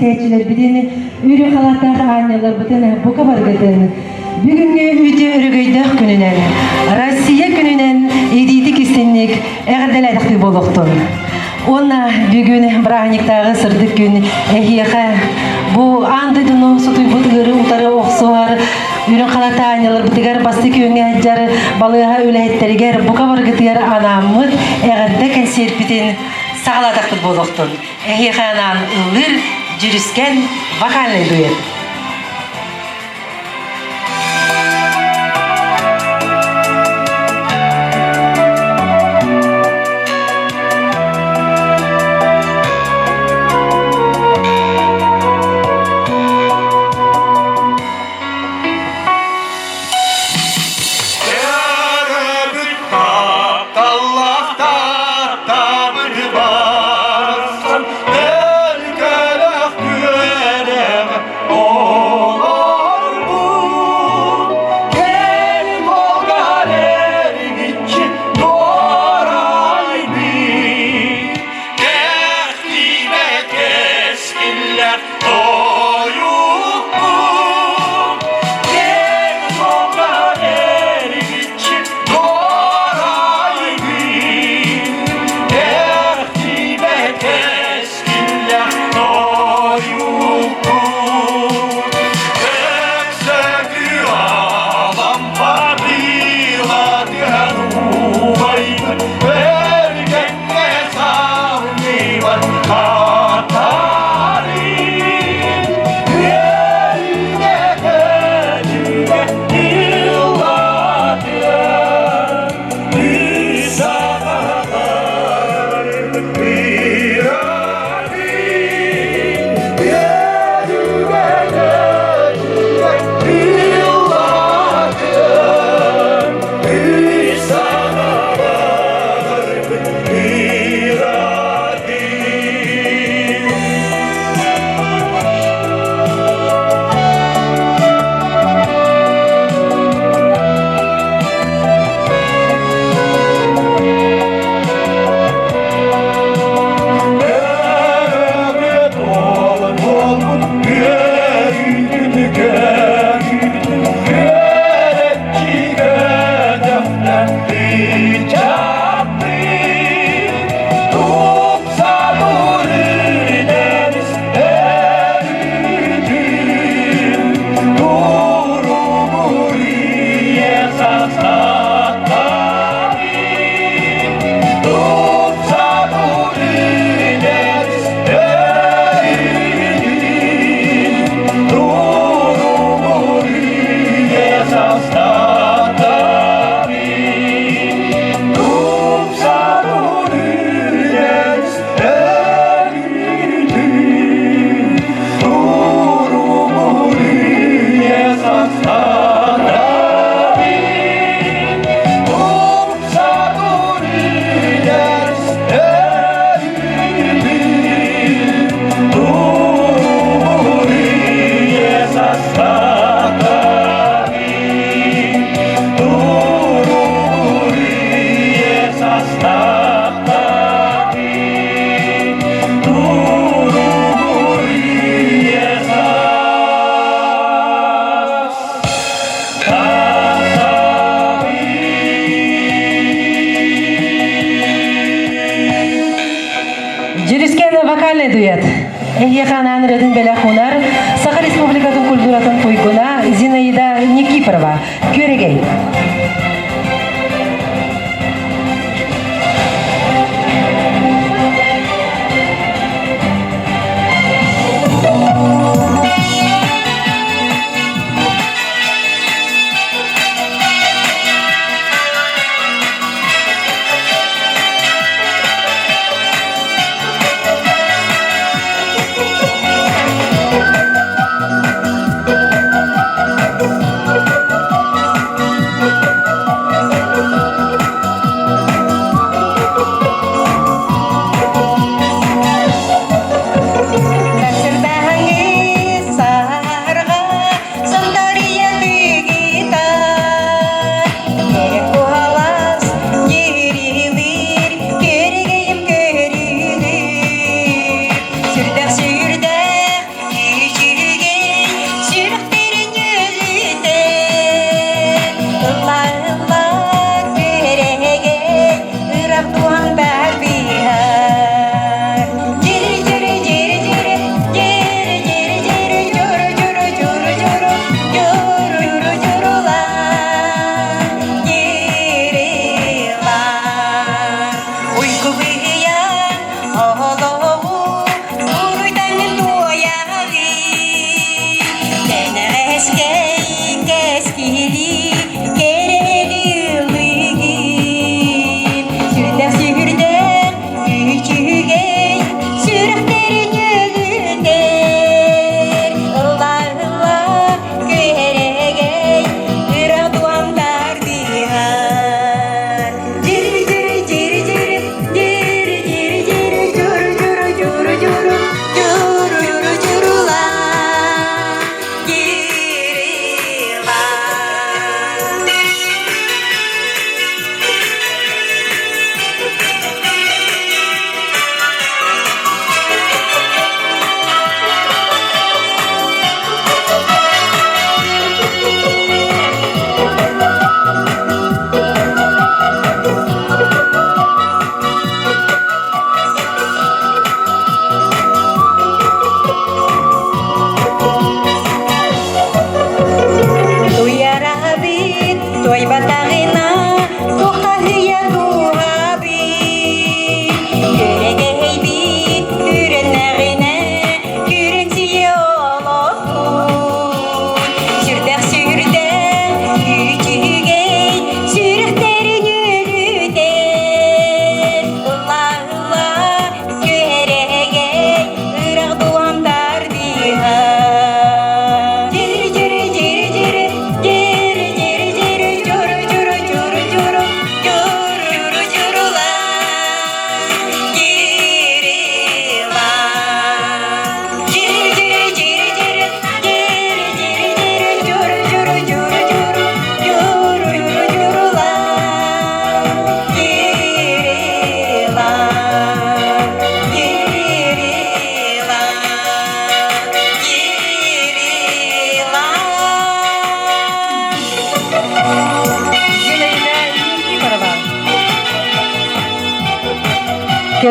isteyiciler biteni ürü halatlar anyalar biteni bu kadar giden. Bugünkü üte ürügeydak gününen, Россия gününen edidik istenlik eğerdeledik boluktun. Ona bugün Brahnik'tağı sırdık gün ehiyeğe bu andıdını sutuy butları utarı oqsuar ürün halata anyalar bitigar bastı köyüne jar balığa ölehetteriger bu kadar gıtıyar anamı eğerde kensiyet biten sağladık boluktun. Ehiyeğe anan ılır jürüsken vakalli duyet. Вокальный дуэт. Еханан Редин Беляхунар, Саха Республикатын культуратын куйгуна Зинаида Никифорова. Кюрегей.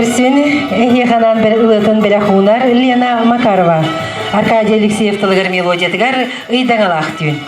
Көрсін, еханан бір ұлытын бір ақуынар Лена Макарова. Аркадий Алексеев тылығыр мелодиятығар ұйдан алақ түйін.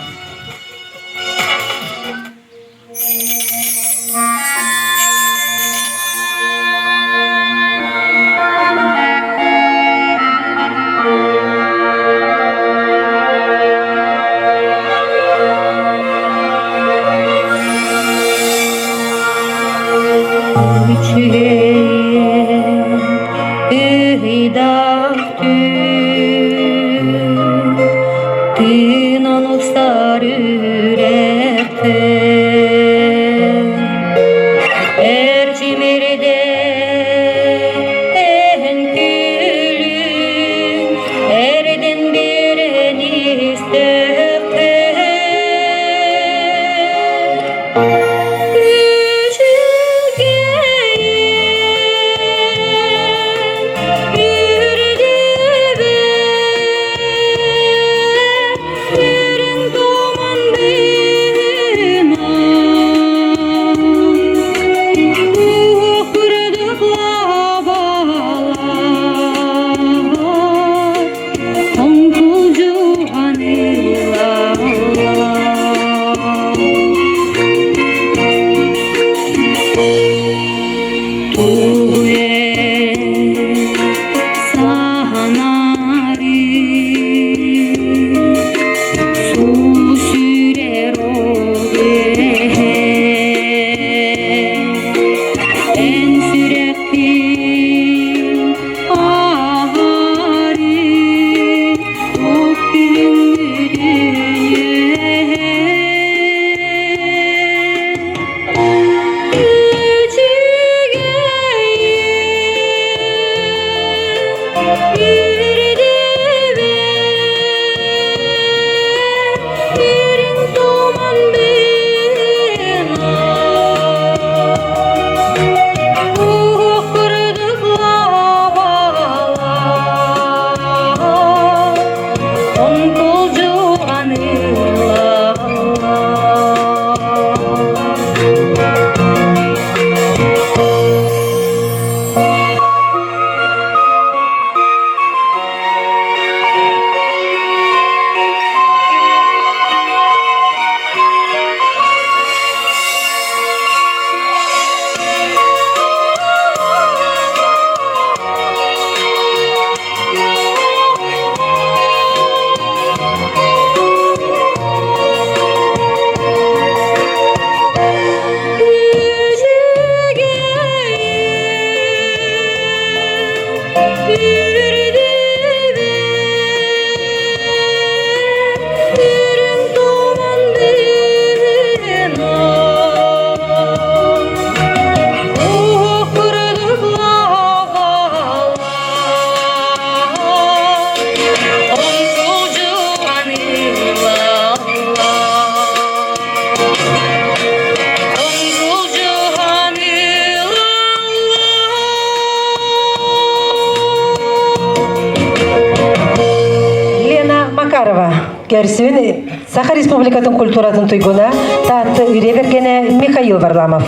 Көрсін, Саха Республикатын культуратын туйгуна таатты үйре бергені Михаил Варламов.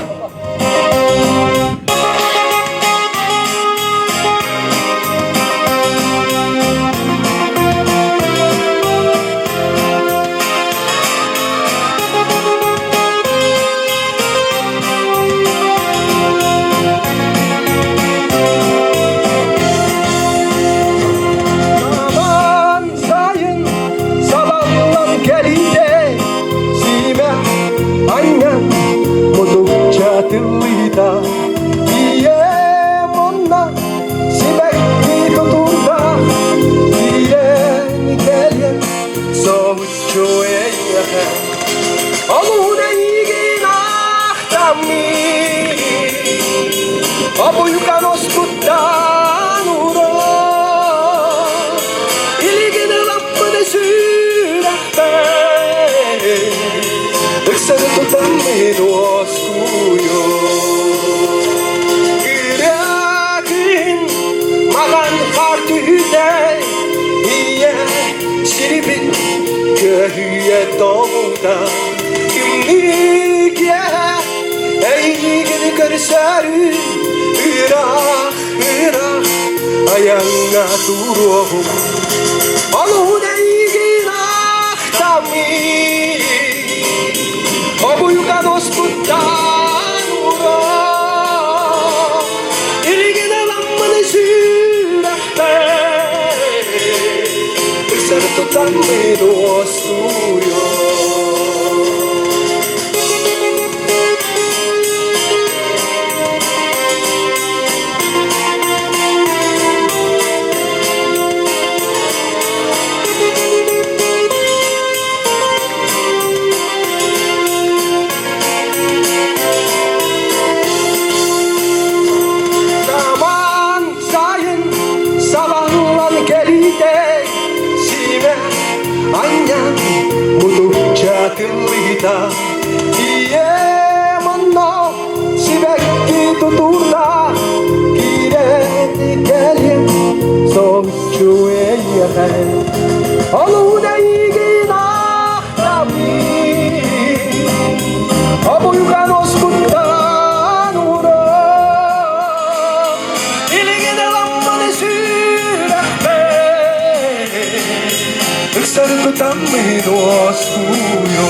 Ey gidi görser Irak Ырах аяңа туруғым Алудай гинақтами Обуйған оспуттан ура Илген аламманы сүрәхтә Үсәр тұтан мен остуя Tillita Iemanno si vecchi tuturna Kireni kelin Soğukçu eyyeren Aluda iginahtabi Abuygan oskuttan ura İligine lammani sürehbe Iksarıkıtan min oskuyo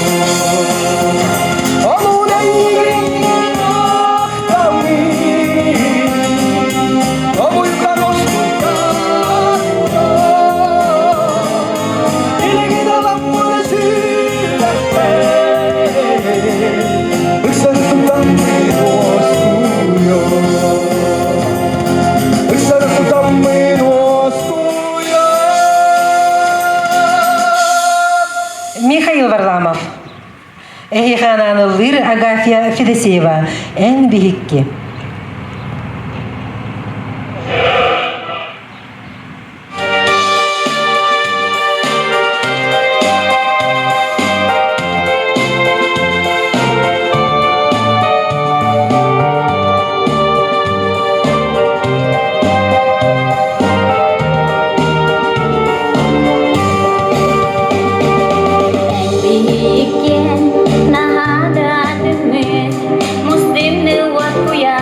Aluda iginahtabi Abuygan oskuttan ura İligine lammani sürehbe Iksarıkıtan min oskuyo Iksarıkıtan min oskuyo Михаил Варламов. Эхихананылыр Агафья Федосеева. Эн бихикки. Muslim ne wat kuya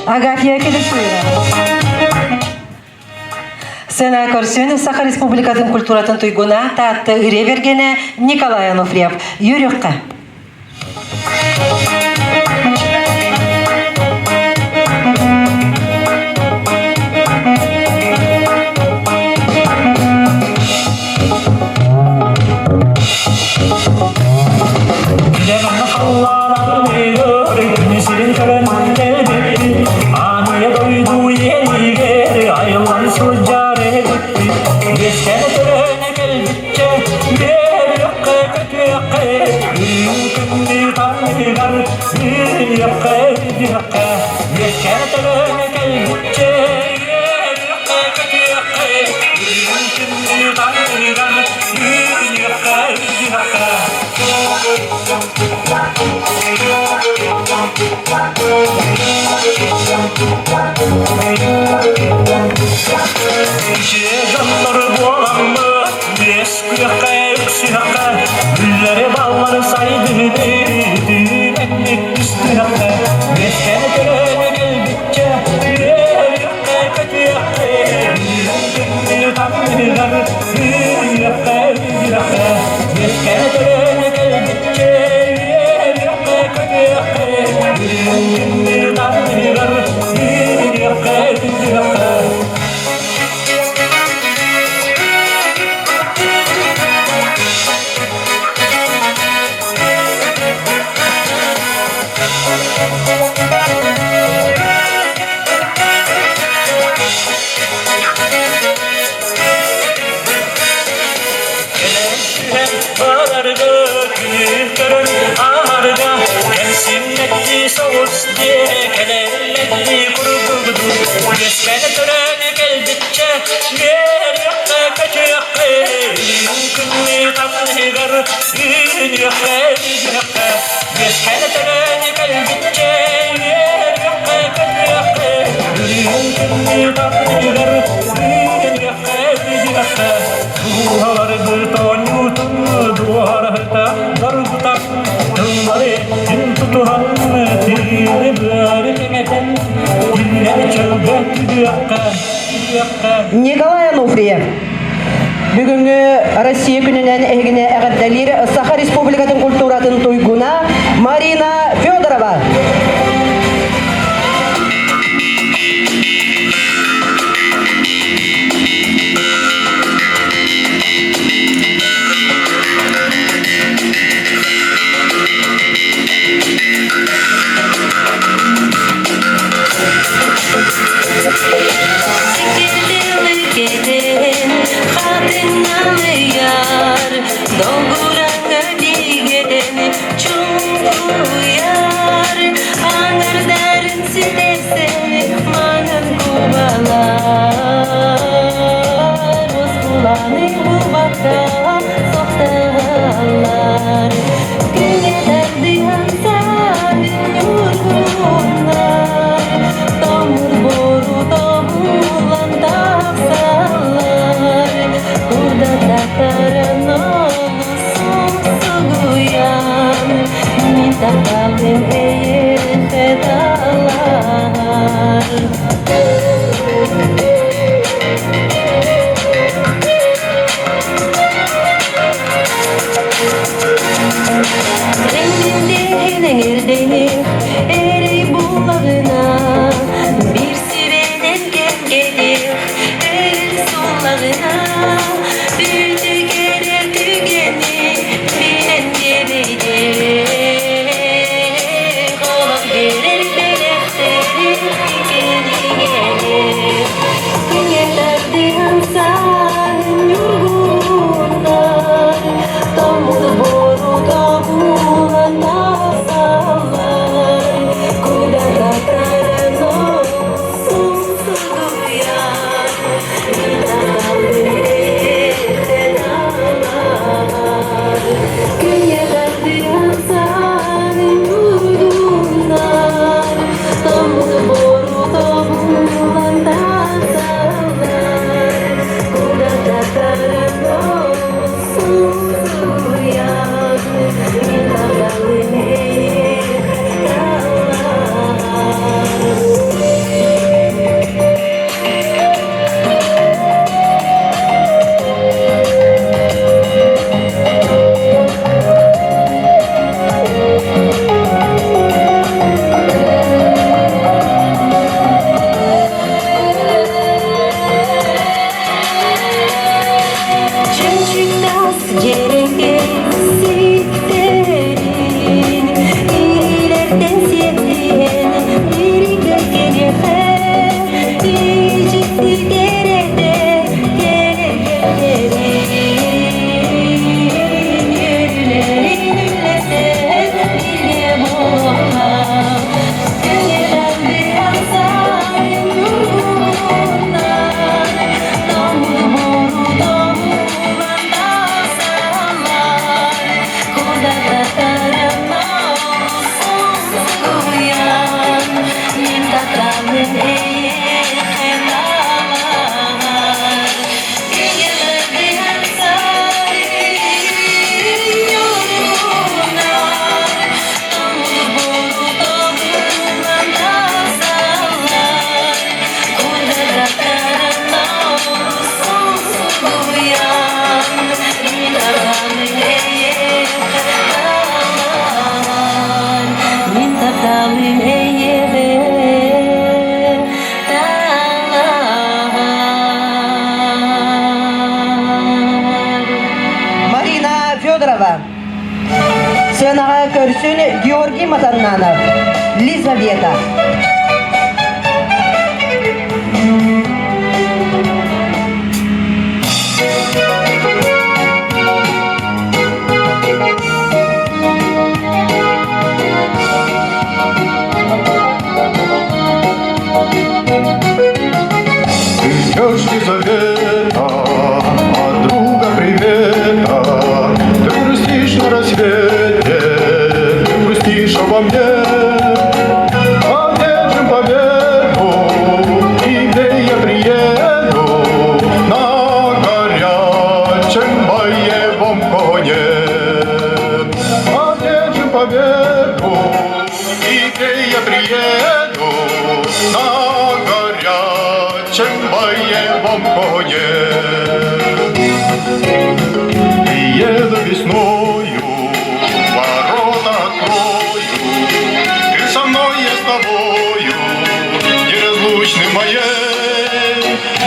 Агафья Кедешуева. Сена көрсөне Саха Республикатын культуратын туйгуна таатты ыре бергене Николай Ануфриев. Юрюкка. Николай Ануфриев. Бүгүнкү Россия күнүнөн эгине эгерделер Саха Республикатын культуратын туйгуна Марина Федорова. Yeah. Марина Федорова. Сценаға көрсін Георгий Матаннанов. Лизавета. Ждешь Лизавета, от друга привета. Ты грустишь на рассвете, ты грустишь обо мне. Одержим победу, тебе я приеду на горячем боевом коне. Одержим победу, тебе я приеду на горячем боевом коне. И еду весною, ворота открою, ты со мной, я с тобою, неразлучны моей.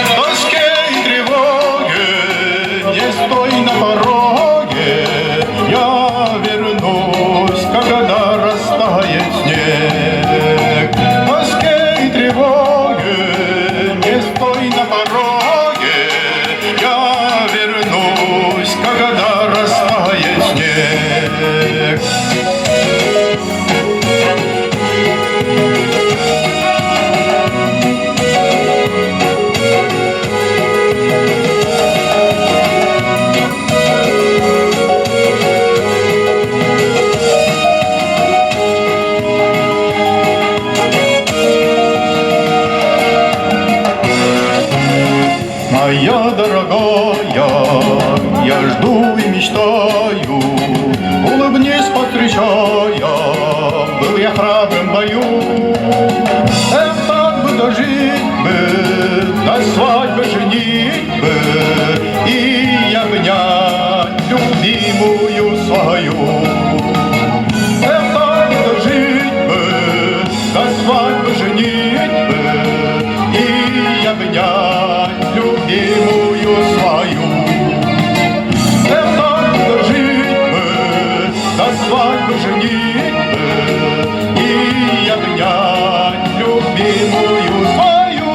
В тоске и тревоге, не стой на пороге, я вернусь, когда растает снег. В тоске и тревоге, не стой на пороге, я вернусь, когда растает снег. Моя дорогая, я жду и мечтаю, улыбнись, повстречая, был я храбрым в бою. Эх, так бы дожить бы, до свадьбы женить бы, и обнять любимую свою. Эх, так бы дожить бы, до свадьбы женить бы, и обнять любимую свою. Эх, так дожить бы, до свадьбы женить бы, и обнять любимую свою.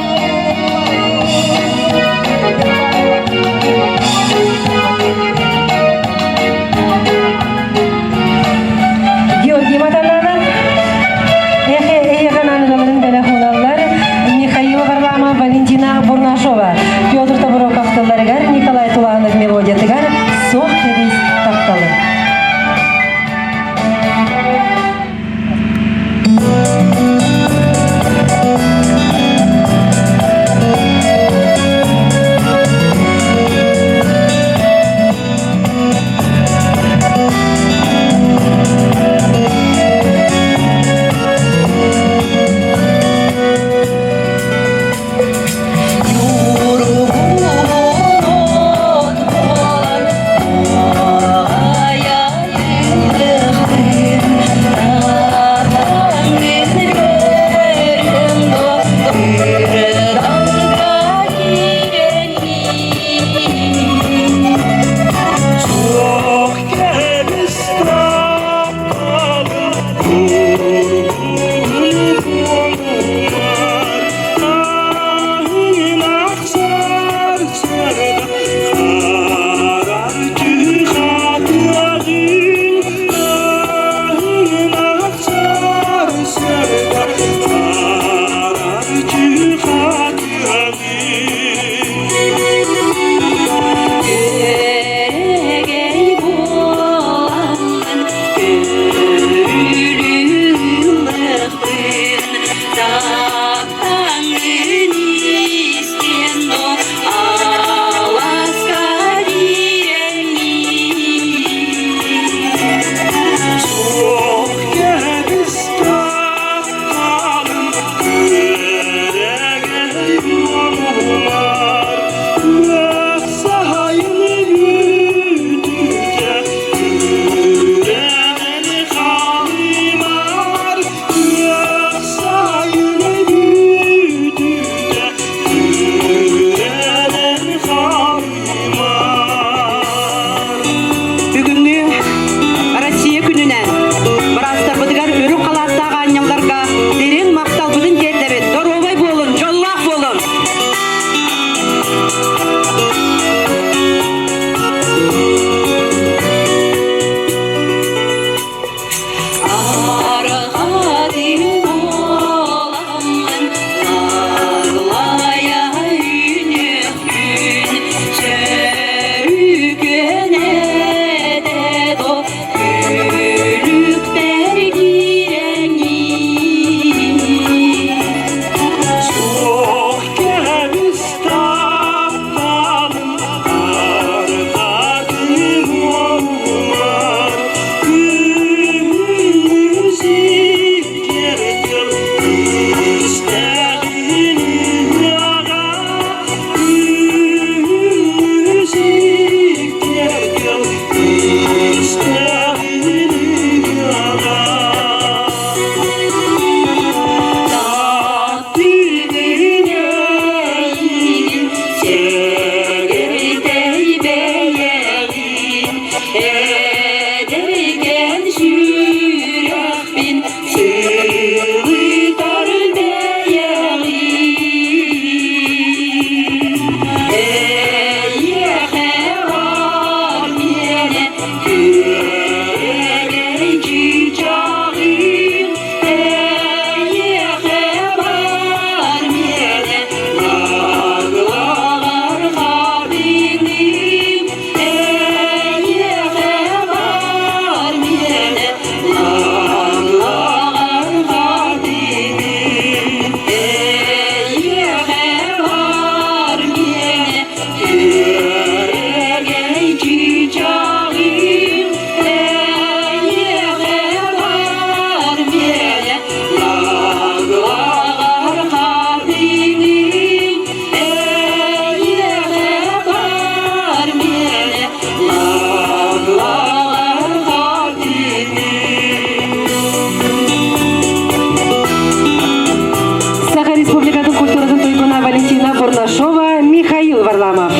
музыкатын культурадан тойгуна Валентина Бурнашова, Михаил Варламов.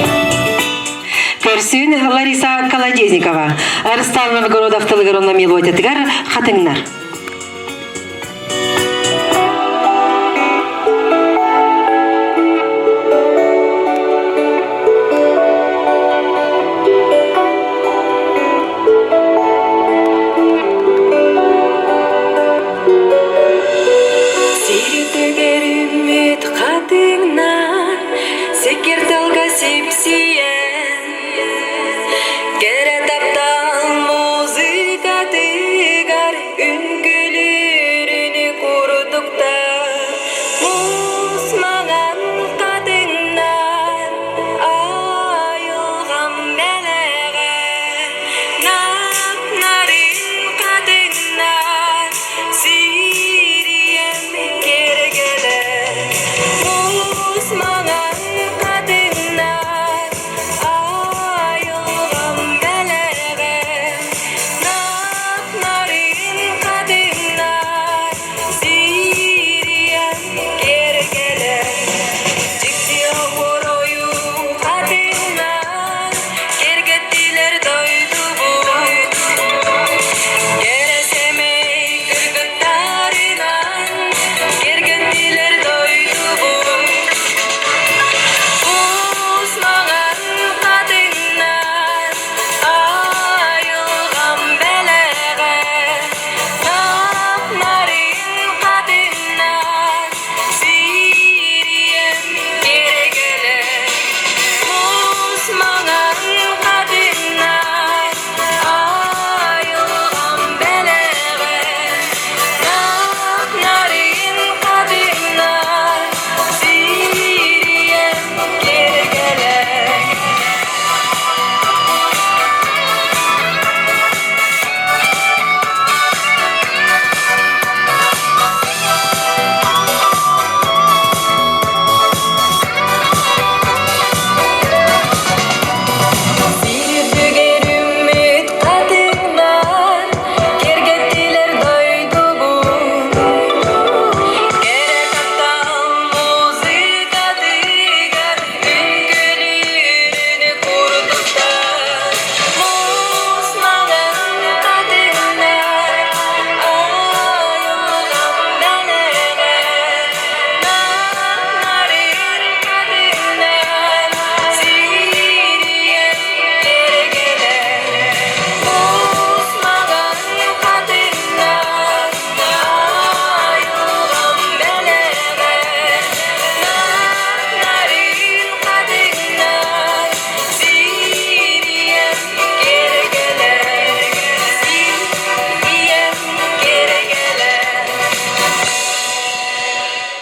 Көрсүн Лариса Колодезникова. Арыстан Новгородов тылыгырына мелодия тигар хатыңнар.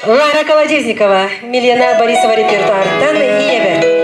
Лара Колодезникова, Милена Борисова репертуардан Евер.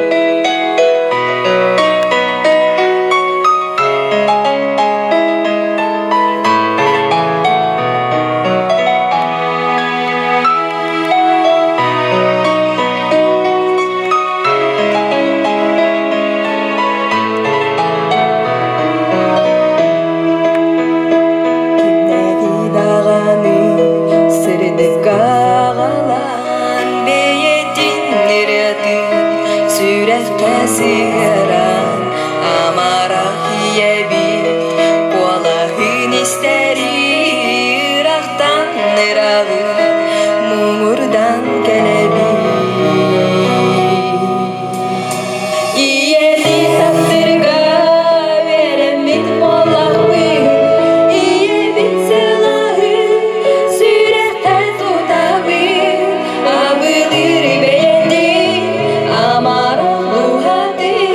Amar luhati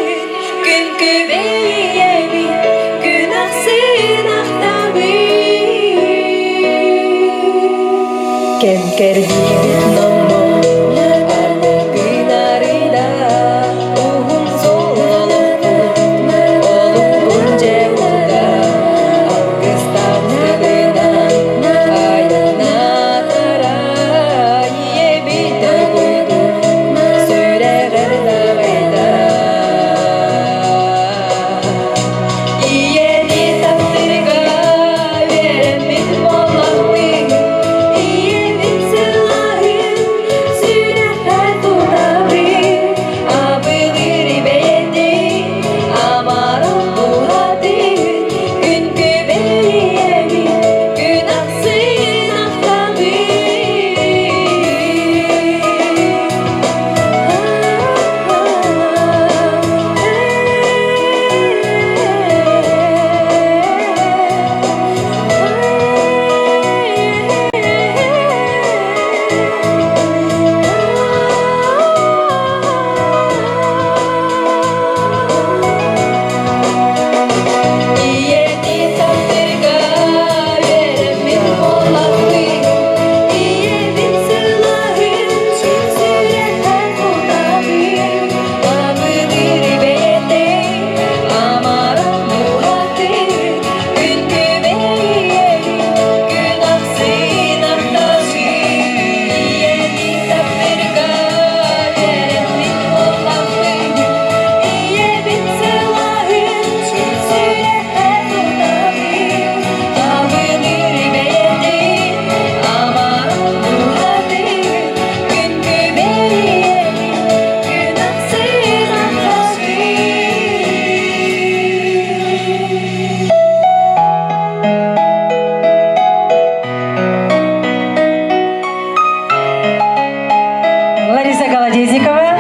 Голодезникова.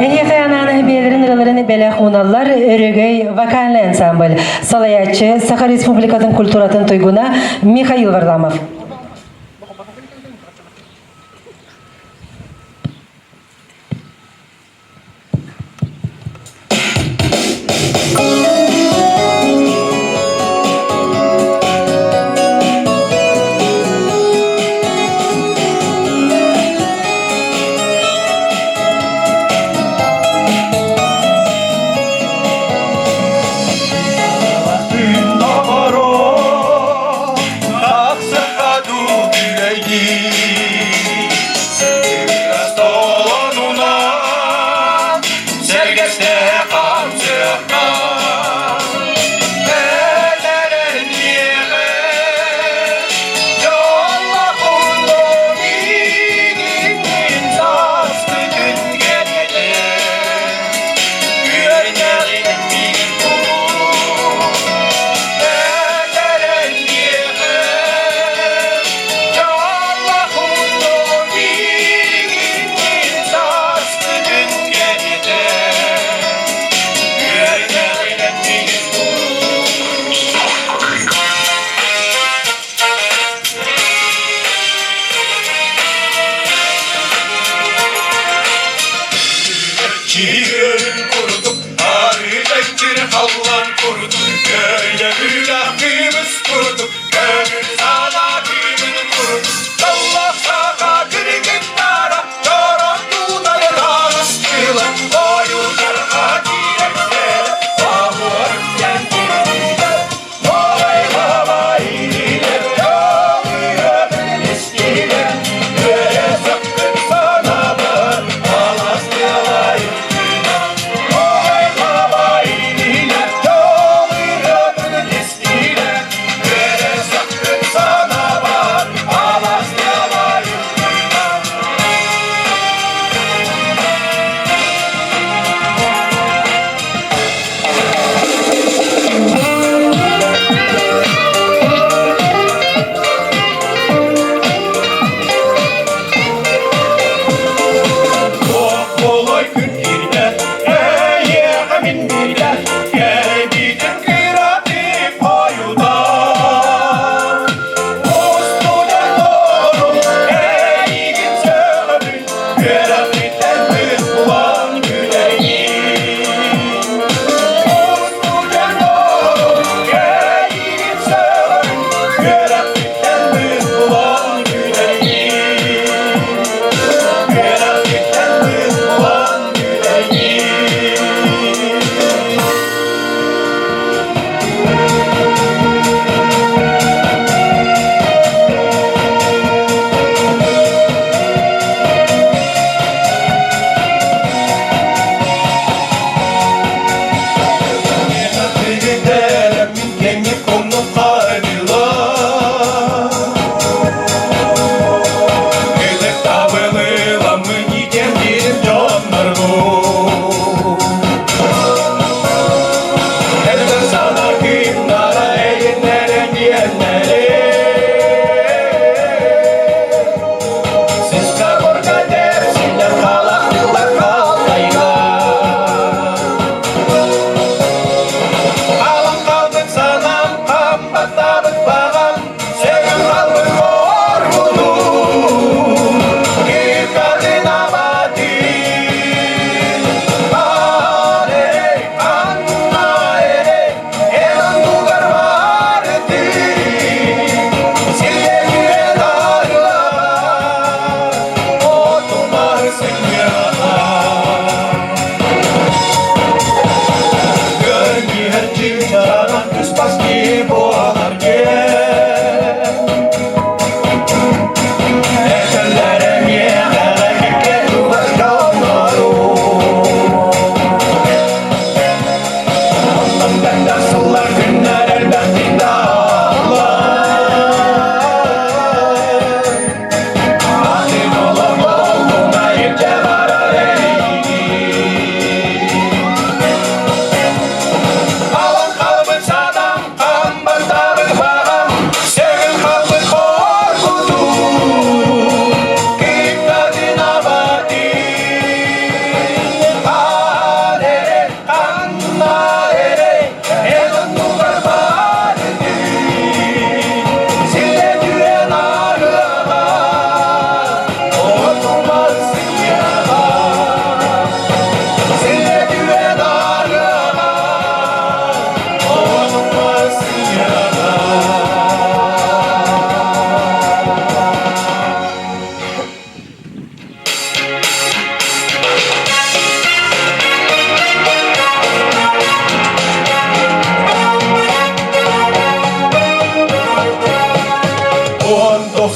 Эхе ананы белерин рыларын белек уналлар өрөгөй вокальный ансамбль. Салаятчы Саха Республикатын культуратын тойгуна Михаил Варламов.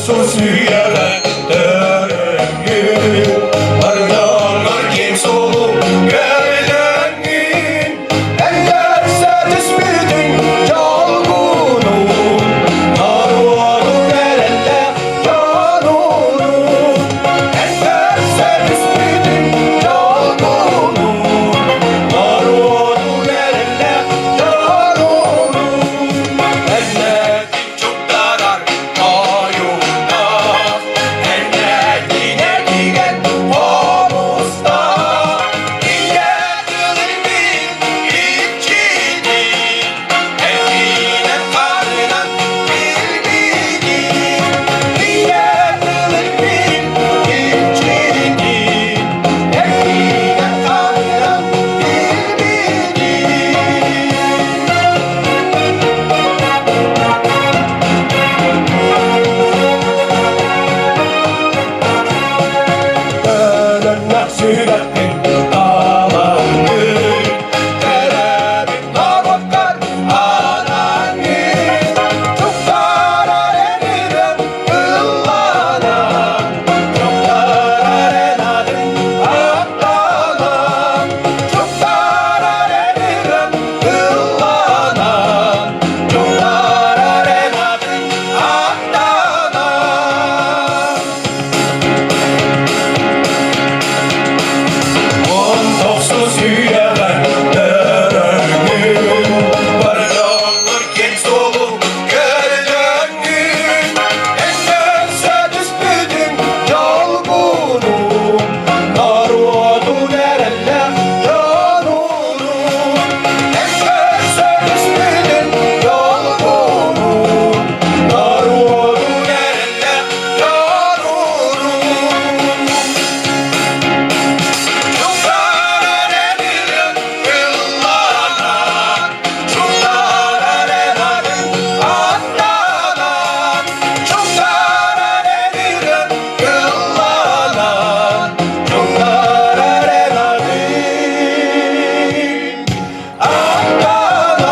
topsuz süyeren dörengün Arılar kim solup gölengün Enderse tüsbütün çalgunun Naruadun elelle canunun Enderse tüsbütün çalgunun Naruadun elelle canunun Ennetin çok darar ayuna Ennetine digen homusta İyetülür bin içinin Ennine karınan bilginin İyetülür bin içinin Ennine karınan bilginin Dönenler sürekli ağlamın Terebin narvakar anangın Çok karar enirim ıllanan Çok karar enadım atlanan Çok karar enirim ıllanan Çok karar enadım atlanan On topsuz süyeren dörengün Barılanır genç dolu gölengün Enderse tüsbütün çalgunun Naruadun erelle canunun Enderse tüsbütün çalgunun Naruadun erelle canunun çok karar enirim ıllanan Çok karar enadım atlanan Çok karar enirim ıllanan Çok karar enadım atlanan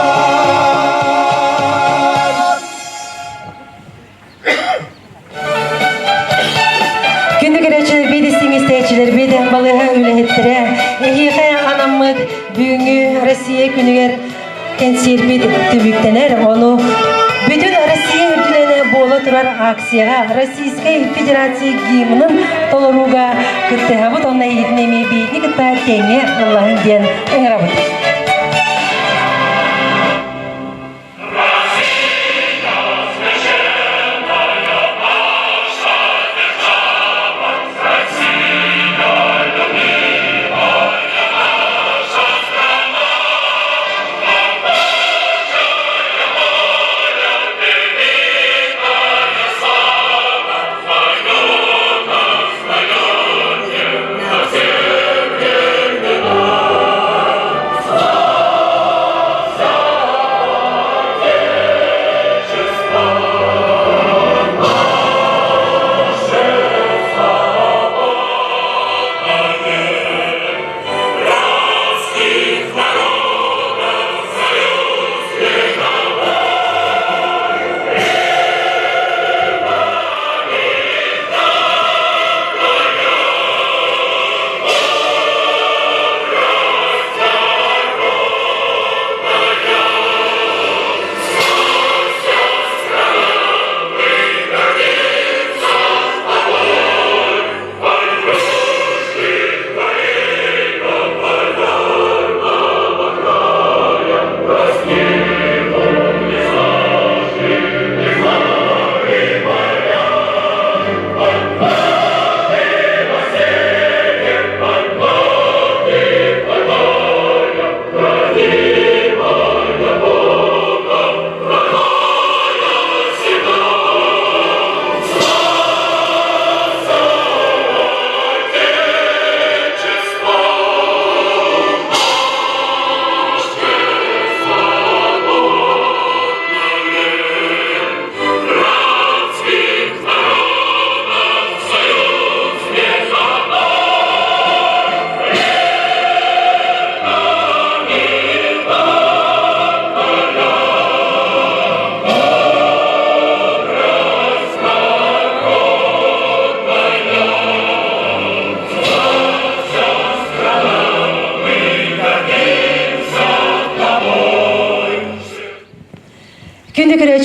Günlük gereçler bedistin isteyiciler beden balığı ülehettire. Ehihe anamık büyüğü Россия günüger kentsir bedi tümüktener onu. Bütün Россия ülkelerine boğula turar aksiyaya Российская Федерация гимнын толоруга кыттыгабыт онна иднеме бейди кытта теңе Аллахын ден ыңырабыт.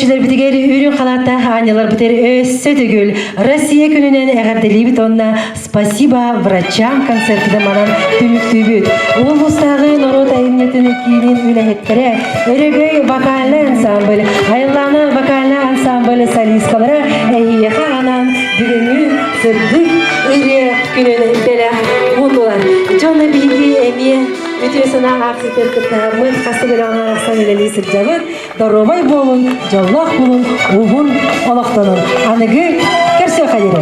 көрчүлөр битигер үрүн калатта анялар битер өссө түгүл Россия күнүнен эгерделибит онна спасибо врачам концертиде манан түмүктүүбүт. Облустагы народ айымнетин кийинин үлехеттере өрөгөй вокальный ансамбль, айылланы вокальный ансамбль солисткалары эйеха анан бүгүнү сырдык ыры күнүнөн беле мутулар. Жона биги эми Ütüsüne aksitler kıtlarımız, kastırılan aksaneleli sırcavır, darovay bolun, callak bolun, uğun olaktanın. Anıgı, kersi hayırı.